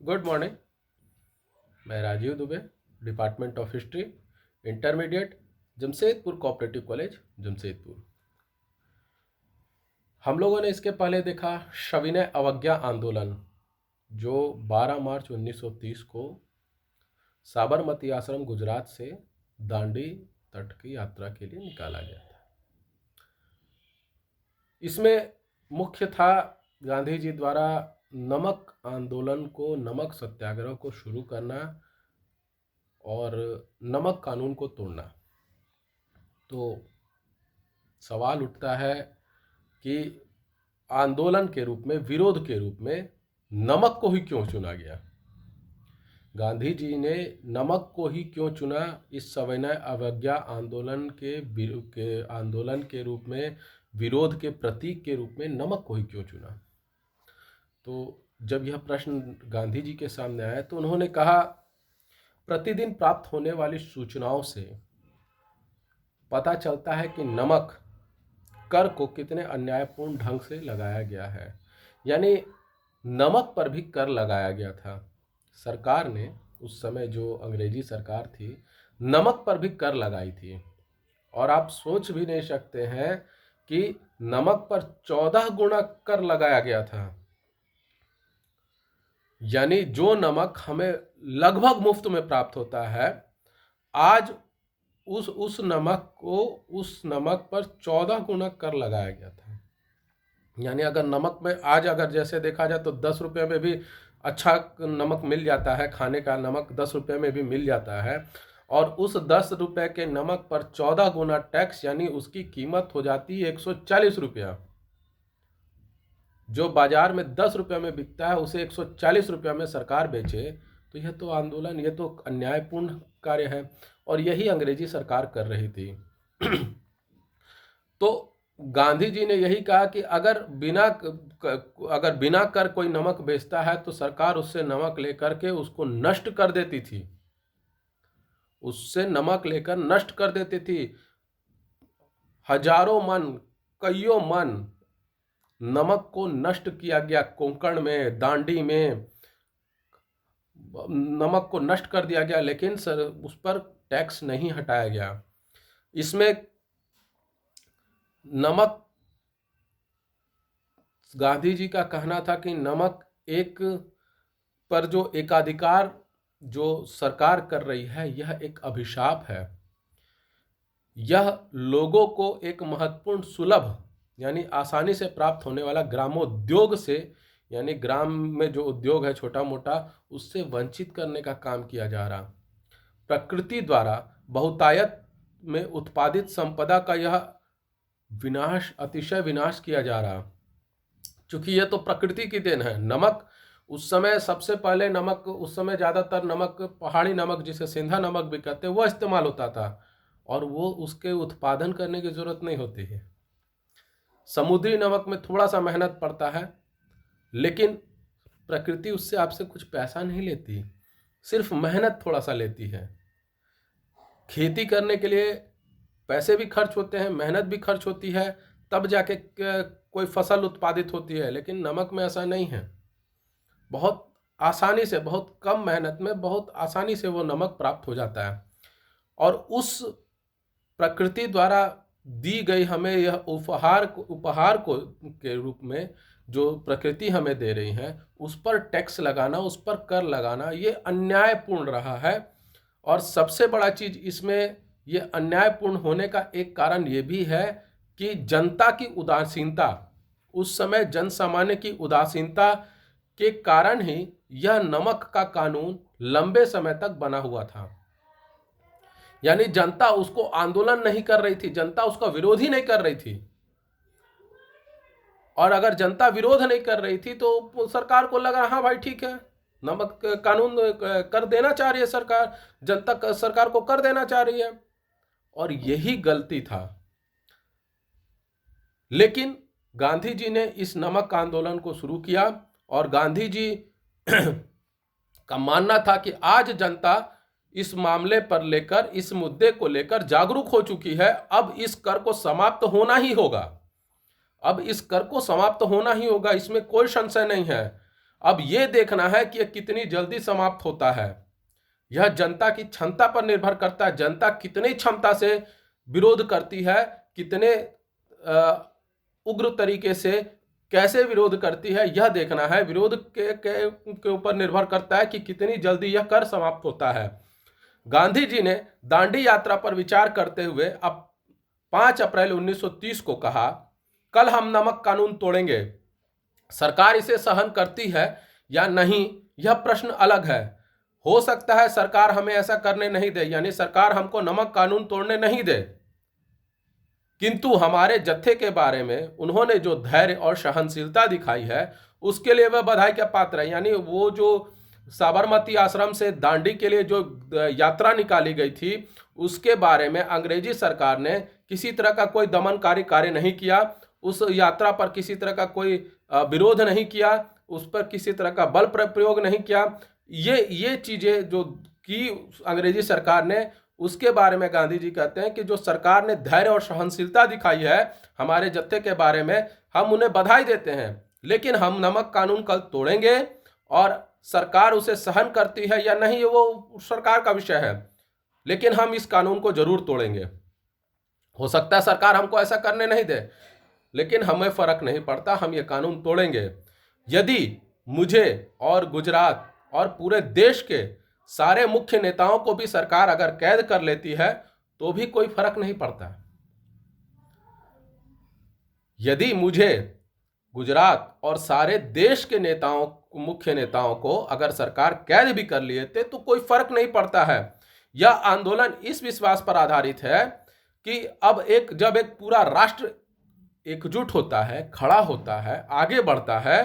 Good morning. मैं Rajeev Dubey, department of history, intermediate, Jamshedpur cooperative college, Jamshedpur. हम लोगों ने इसके पहले देखा सविनय अवज्ञा आंदोलन, जो 12 मार्च 1930 को साबरमती आश्रम गुजरात से दांडी तट की यात्रा के लिए निकाला गया था। इसमें मुख्य था गांधी जी द्वारा नमक आंदोलन को, नमक सत्याग्रह को शुरू करना और नमक कानून को तोड़ना। तो सवाल उठता है कि आंदोलन के रूप में, विरोध के रूप में नमक को ही क्यों चुना गया? गांधी जी ने नमक को ही क्यों चुना? इस सविनय अवज्ञा आंदोलन के आंदोलन के रूप में, विरोध के प्रतीक के रूप में नमक को ही क्यों चुना? तो जब यह प्रश्न गांधी जी के सामने आया तो उन्होंने कहा, प्रतिदिन प्राप्त होने वाली सूचनाओं से पता चलता है कि नमक कर को कितने अन्यायपूर्ण ढंग से लगाया गया है। यानी नमक पर भी कर लगाया गया था। सरकार ने उस समय, जो अंग्रेजी सरकार थी, नमक पर भी कर लगाई थी। और आप सोच भी नहीं सकते हैं कि नमक पर 14 गुना कर लगाया गया था। यानी जो नमक हमें लगभग मुफ्त में प्राप्त होता है, आज उस नमक पर 14 गुना कर लगाया गया था। यानी अगर नमक में आज अगर जैसे देखा जाए तो 10 रुपये में भी अच्छा नमक मिल जाता है, खाने का नमक 10 रुपये में भी मिल जाता है, और उस 10 रुपये के नमक पर 14 गुना टैक्स, यानी उसकी कीमत हो जाती है 140 रुपया। जो बाजार में 10 रुपये में बिकता है, उसे 140 रुपये में सरकार बेचे, तो यह तो आंदोलन, यह तो अन्यायपूर्ण कार्य है। और यही अंग्रेजी सरकार कर रही थी। तो गांधी जी ने यही कहा कि अगर बिना कर कोई नमक बेचता है तो सरकार उससे नमक लेकर के उसको नष्ट कर देती थी, उससे नमक लेकर नष्ट कर देती थी। हजारों मन, कईयों मन नमक को नष्ट किया गया। कोंकण में, दांडी में नमक को नष्ट कर दिया गया, लेकिन उस पर टैक्स नहीं हटाया गया। इसमें नमक, गांधी जी का कहना था कि नमक एक पर जो एकाधिकार जो सरकार कर रही है, यह एक अभिशाप है। यह लोगों को एक महत्वपूर्ण, सुलभ, यानी आसानी से प्राप्त होने वाला ग्रामोद्योग से, यानी ग्राम में जो उद्योग है छोटा मोटा, उससे वंचित करने का काम किया जा रहा। प्रकृति द्वारा बहुतायत में उत्पादित संपदा का यह विनाश, अतिशय विनाश किया जा रहा। क्योंकि यह तो प्रकृति की देन है। नमक उस समय, सबसे पहले नमक, उस समय ज़्यादातर नमक पहाड़ी नमक, जिसे सेंधा नमक भी कहते हैं, वह इस्तेमाल होता था, और वो उसके उत्पादन करने की ज़रूरत नहीं होती है। समुद्री नमक में थोड़ा सा मेहनत पड़ता है, लेकिन प्रकृति उससे आपसे कुछ पैसा नहीं लेती, सिर्फ मेहनत थोड़ा सा लेती है। खेती करने के लिए पैसे भी खर्च होते हैं, मेहनत भी खर्च होती है, तब जाके कोई फसल उत्पादित होती है। लेकिन नमक में ऐसा नहीं है। बहुत आसानी से, बहुत कम मेहनत में, बहुत आसानी से वो नमक प्राप्त हो जाता है। और उस प्रकृति द्वारा दी गई हमें यह उपहार को के रूप में जो प्रकृति हमें दे रही है, उस पर टैक्स लगाना, उस पर कर लगाना, ये अन्यायपूर्ण रहा है। और सबसे बड़ा चीज इसमें, ये अन्यायपूर्ण होने का एक कारण ये भी है कि जनता की उदासीनता, उस समय जन सामान्य की उदासीनता के कारण ही यह नमक का कानून लंबे समय तक बना हुआ था। यानी जनता उसको आंदोलन नहीं कर रही थी, जनता उसका विरोध ही नहीं कर रही थी। और अगर जनता विरोध नहीं कर रही थी तो सरकार को लगा, हाँ भाई ठीक है, नमक कानून कर देना चाह रही है सरकार, जनता सरकार को कर देना चाह रही है। और यही गलती था। लेकिन गांधी जी ने इस नमक आंदोलन को शुरू किया, और गांधी जी का मानना था कि आज जनता इस मामले पर लेकर, इस मुद्दे को लेकर जागरूक हो चुकी है। अब इस कर को समाप्त होना ही होगा, अब इस कर को समाप्त होना ही होगा, इसमें कोई संशय नहीं है। अब ये देखना है कि यह कितनी जल्दी समाप्त होता है। यह जनता की क्षमता पर निर्भर करता है, जनता कितनी क्षमता से विरोध करती है, कितने उग्र तरीके से कैसे विरोध करती है, यह देखना है। विरोध के ऊपर निर्भर करता है कि कितनी जल्दी यह कर समाप्त होता है। गांधी जी ने दांडी यात्रा पर विचार करते हुए अब 5 अप्रैल 1930 को कहा, कल हम नमक कानून तोड़ेंगे। सरकार इसे सहन करती है या नहीं, यह प्रश्न अलग है। हो सकता है सरकार हमें ऐसा करने नहीं दे, यानी सरकार हमको नमक कानून तोड़ने नहीं दे, किंतु हमारे जत्थे के बारे में उन्होंने जो धैर्य और सहनशीलता दिखाई है उसके लिए वह बधाई का पात्र है। यानी वो जो साबरमती आश्रम से दांडी के लिए जो यात्रा निकाली गई थी उसके बारे में अंग्रेजी सरकार ने किसी तरह का कोई दमनकारी कार्य नहीं किया, उस यात्रा पर किसी तरह का कोई विरोध नहीं किया, उस पर किसी तरह का बल प्रयोग नहीं किया। ये चीजें जो की अंग्रेजी सरकार ने, उसके बारे में गांधी जी कहते हैं कि जो सरकार ने धैर्य और सहनशीलता दिखाई है हमारे जत्थे के बारे में, हम उन्हें बधाई देते हैं। लेकिन हम नमक कानून कल तोड़ेंगे और सरकार उसे सहन करती है या नहीं वो सरकार का विषय है, लेकिन हम इस कानून को जरूर तोड़ेंगे। हो सकता है सरकार हमको ऐसा करने नहीं दे, लेकिन हमें फर्क नहीं पड़ता, हम ये कानून तोड़ेंगे। यदि मुझे और गुजरात और पूरे देश के सारे मुख्य नेताओं को भी सरकार अगर कैद कर लेती है तो भी कोई फर्क नहीं पड़ता। यदि मुझे, गुजरात और सारे देश के नेताओं, मुख्य नेताओं को अगर सरकार कैद भी कर लिए थे तो कोई फर्क नहीं पड़ता है। यह आंदोलन इस विश्वास पर आधारित है कि अब जब एक पूरा राष्ट्र एकजुट होता है, खड़ा होता है, आगे बढ़ता है,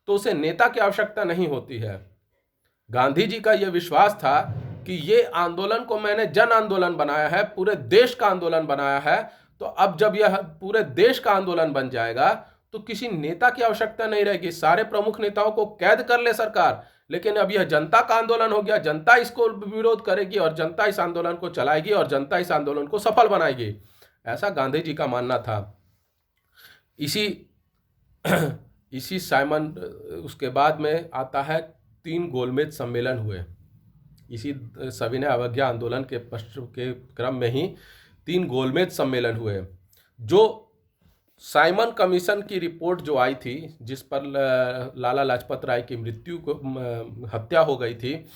तो उसे नेता की आवश्यकता नहीं होती है। गांधी जी का यह विश्वास था कि ये आंदोलन को मैंने जन आंदोलन बनाया है, पूरे देश का आंदोलन बनाया है, तो अब जब यह पूरे देश का आंदोलन बन जाएगा तो किसी नेता की आवश्यकता नहीं रहेगी। सारे प्रमुख नेताओं को कैद कर ले सरकार, लेकिन अब यह जनता का आंदोलन हो गया, जनता इसको विरोध करेगी और जनता इस आंदोलन को चलाएगी और जनता इस आंदोलन को सफल बनाएगी। ऐसा गांधी जी का मानना था। इसी साइमन, उसके बाद में आता है 3 गोलमेज सम्मेलन हुए। इसी सविनय अवज्ञा आंदोलन के क्रम में ही 3 गोलमेज सम्मेलन हुए। जो साइमन कमीशन की रिपोर्ट जो आई थी, जिस पर लाला लाजपत राय की हत्या हो गई थी,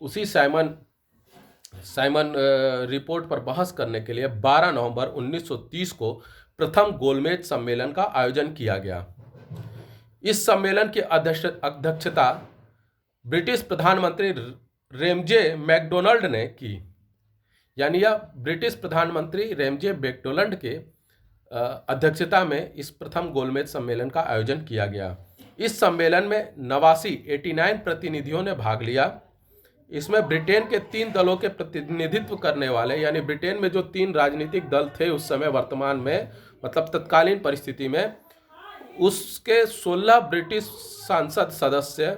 उसी साइमन रिपोर्ट पर बहस करने के लिए 12 नवंबर 1930 को प्रथम गोलमेज सम्मेलन का आयोजन किया गया। इस सम्मेलन की अध्यक्षता ब्रिटिश प्रधानमंत्री रेमजे मैकडोनाल्ड ने की। यानी यह ब्रिटिश प्रधानमंत्री रेमजे मैकडोनाल्ड के अध्यक्षता में इस प्रथम गोलमेज सम्मेलन का आयोजन किया गया। इस सम्मेलन में 89 प्रतिनिधियों ने भाग लिया। इसमें ब्रिटेन के 3 दलों के प्रतिनिधित्व करने वाले, यानी ब्रिटेन में जो 3 राजनीतिक दल थे उस समय, वर्तमान में मतलब तत्कालीन परिस्थिति में, उसके 16 ब्रिटिश सांसद सदस्य,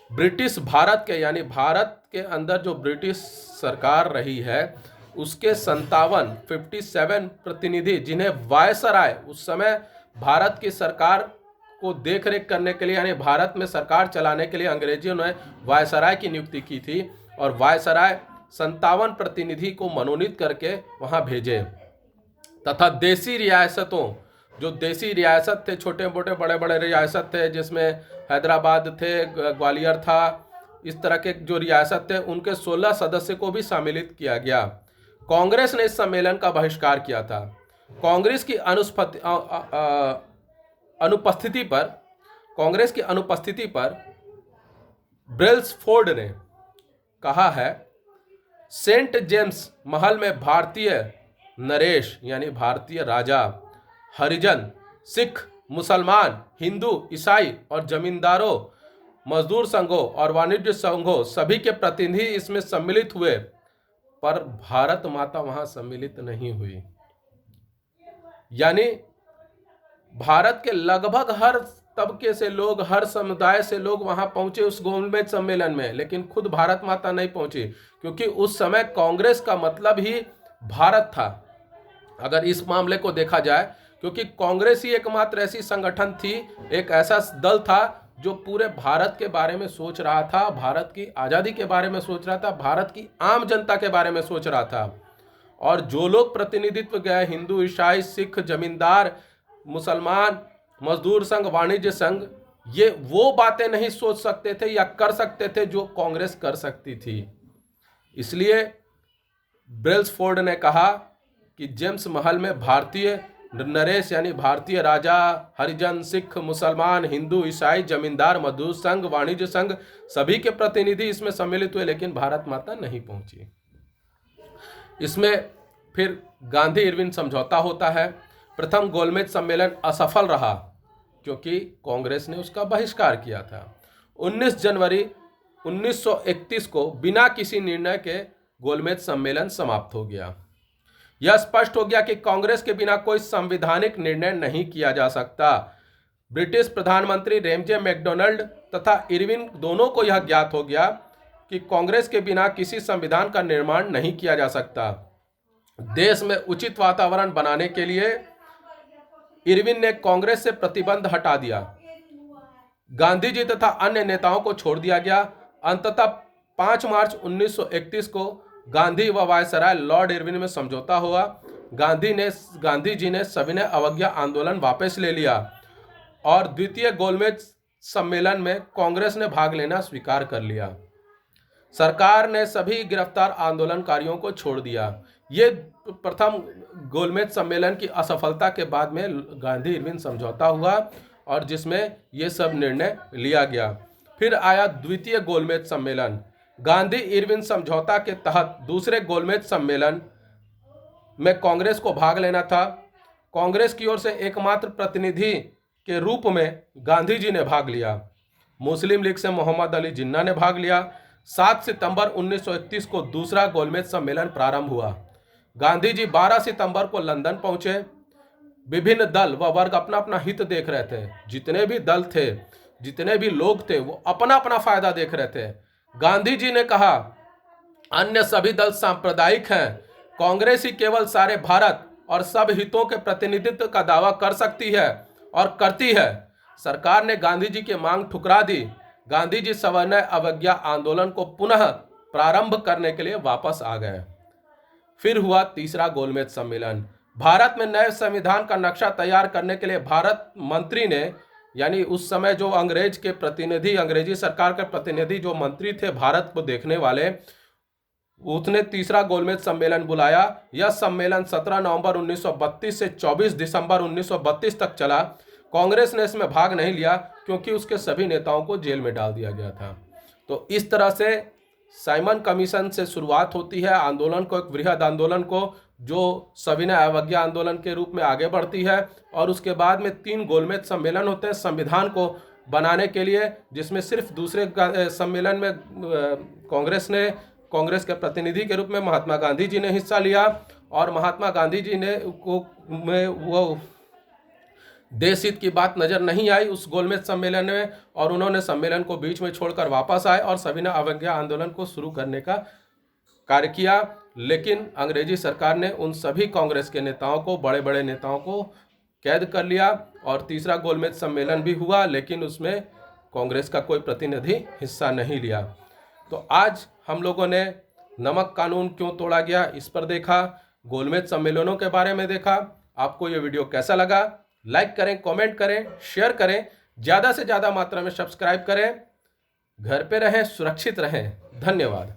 ब्रिटिश भारत के, यानी भारत के अंदर जो ब्रिटिश सरकार रही है उसके 57 प्रतिनिधि, जिन्हें वायसराय, उस समय भारत की सरकार को देखरेख करने के लिए, यानी भारत में सरकार चलाने के लिए अंग्रेजियों ने वायसराय की नियुक्ति की थी, और वायसराय 57 प्रतिनिधि को मनोनीत करके वहां भेजे। तथा देसी रियासतों, जो देसी रियासत थे, छोटे मोटे बड़े बड़े रियासत थे, जिसमें हैदराबाद थे, ग्वालियर था, इस तरह के जो रियासत थे, उनके 16 सदस्य को भी सम्मिलित किया गया। कांग्रेस ने इस सम्मेलन का बहिष्कार किया था। कांग्रेस की अनुपस्थिति पर ब्रेल्सफोर्ड ने कहा है, सेंट जेम्स महल में भारतीय नरेश, यानी भारतीय राजा, हरिजन, सिख, मुसलमान, हिंदू, ईसाई और जमींदारों, मजदूर संघों और वाणिज्य संघों, सभी के प्रतिनिधि इसमें सम्मिलित हुए, पर भारत माता वहां सम्मिलित नहीं हुई। यानी भारत के लगभग हर तबके से लोग, हर समुदाय से लोग वहां पहुंचे उस गोलमेज सम्मेलन में, लेकिन खुद भारत माता नहीं पहुंची, क्योंकि उस समय कांग्रेस का मतलब ही भारत था, अगर इस मामले को देखा जाए, क्योंकि कांग्रेस ही एकमात्र ऐसी संगठन थी, एक ऐसा दल था जो पूरे भारत के बारे में सोच रहा था, भारत की आज़ादी के बारे में सोच रहा था, भारत की आम जनता के बारे में सोच रहा था। और जो लोग प्रतिनिधित्व गए, हिंदू, ईसाई, सिख, जमींदार, मुसलमान, मजदूर संघ, वाणिज्य संघ, ये वो बातें नहीं सोच सकते थे या कर सकते थे जो कांग्रेस कर सकती थी। इसलिए ब्रेल्सफोर्ड ने कहा कि जेम्स महल में भारतीय नरेश यानी भारतीय राजा, हरिजन, सिख, मुसलमान, हिंदू, ईसाई, जमींदार, मजदूर संघ, वाणिज्य संघ, सभी के प्रतिनिधि इसमें सम्मिलित हुए, लेकिन भारत माता नहीं पहुंची। इसमें फिर गांधी इरविन समझौता होता है। प्रथम गोलमेज सम्मेलन असफल रहा क्योंकि कांग्रेस ने उसका बहिष्कार किया था। 19 जनवरी 1931 को बिना किसी निर्णय के गोलमेज सम्मेलन समाप्त हो गया। यह स्पष्ट हो गया कि कांग्रेस के बिना कोई संवैधानिक निर्णय नहीं किया जा सकता। ब्रिटिश प्रधानमंत्री रेमजे मैकडोनाल्ड तथा इरविन दोनों को यह ज्ञात हो गया कि कांग्रेस के बिना किसी संविधान का निर्माण नहीं किया जा सकता। देश में उचित वातावरण बनाने के लिए इरविन ने कांग्रेस से प्रतिबंध हटा दिया। गांधी जी तथा अन्य नेताओं को छोड़ दिया गया। अंततः 5 मार्च 1931 को गांधी व वायसराय लॉर्ड इरविन में समझौता हुआ। गांधी जी ने सविनय अवज्ञा आंदोलन वापस ले लिया और द्वितीय गोलमेज सम्मेलन में कांग्रेस ने भाग लेना स्वीकार कर लिया। सरकार ने सभी गिरफ्तार आंदोलनकारियों को छोड़ दिया। ये प्रथम गोलमेज सम्मेलन की असफलता के बाद में गांधी इरविन समझौता हुआ और जिसमें ये सब निर्णय लिया गया। फिर आया द्वितीय गोलमेज सम्मेलन। गांधी इरविन समझौता के तहत दूसरे गोलमेज सम्मेलन में कांग्रेस को भाग लेना था। कांग्रेस की ओर से एकमात्र प्रतिनिधि के रूप में गांधी जी ने भाग लिया। मुस्लिम लीग से मोहम्मद अली जिन्ना ने भाग लिया। 7 सितंबर 1931 को दूसरा गोलमेज सम्मेलन प्रारंभ हुआ। गांधी जी 12 सितंबर को लंदन पहुंचे। विभिन्न दल व वर्ग अपना अपना हित देख रहे थे। जितने भी दल थे, जितने भी लोग थे, वो अपना अपना फायदा देख रहे थे। गांधी जी ने कहा, अन्य सभी दल सांप्रदायिक हैं, कांग्रेस ही केवल सारे भारत और सब हितों के प्रतिनिधित्व का दावा कर सकती है और करती है। सरकार ने गांधी जी की मांग ठुकरा दी। गांधी जी सविनय अवज्ञा आंदोलन को पुनः प्रारंभ करने के लिए वापस आ गए। फिर हुआ तीसरा गोलमेज सम्मेलन। भारत में नए संविधान का नक्शा तैयार करने के लिए भारत मंत्री ने, यानी उस समय जो अंग्रेज के प्रतिनिधि, अंग्रेजी सरकार के प्रतिनिधि जो मंत्री थे भारत को देखने वाले, उसने तीसरा गोलमेज सम्मेलन बुलाया। यह सम्मेलन 17 नवंबर 1932 से 24 दिसंबर 1932 तक चला। कांग्रेस ने इसमें भाग नहीं लिया क्योंकि उसके सभी नेताओं को जेल में डाल दिया गया था। तो इस तरह से साइमन कमीशन से शुरुआत होती है आंदोलन को, एक वृहद आंदोलन को, जो सविनय अवज्ञा आंदोलन के रूप में आगे बढ़ती है। और उसके बाद में 3 गोलमेज सम्मेलन होते हैं संविधान को बनाने के लिए, जिसमें सिर्फ दूसरे सम्मेलन में कांग्रेस के प्रतिनिधि के रूप में महात्मा गांधी जी ने हिस्सा लिया। और महात्मा गांधी जी ने वो देश हित की बात नजर नहीं आई उस गोलमेज सम्मेलन में, और उन्होंने सम्मेलन को बीच में छोड़कर वापस आए और सविनय अवज्ञा आंदोलन को शुरू करने का कार्य किया। लेकिन अंग्रेजी सरकार ने उन सभी कांग्रेस के नेताओं को, बड़े बड़े नेताओं को कैद कर लिया और तीसरा गोलमेज सम्मेलन भी हुआ, लेकिन उसमें कांग्रेस का कोई प्रतिनिधि हिस्सा नहीं लिया। तो आज हम लोगों ने नमक कानून क्यों तोड़ा गया इस पर देखा, गोलमेज सम्मेलनों के बारे में देखा। आपको ये वीडियो कैसा लगा? लाइक करें, कमेंट करें, शेयर करें, ज़्यादा से ज़्यादा मात्रा में सब्सक्राइब करें। घर पे रहें, सुरक्षित रहें। धन्यवाद।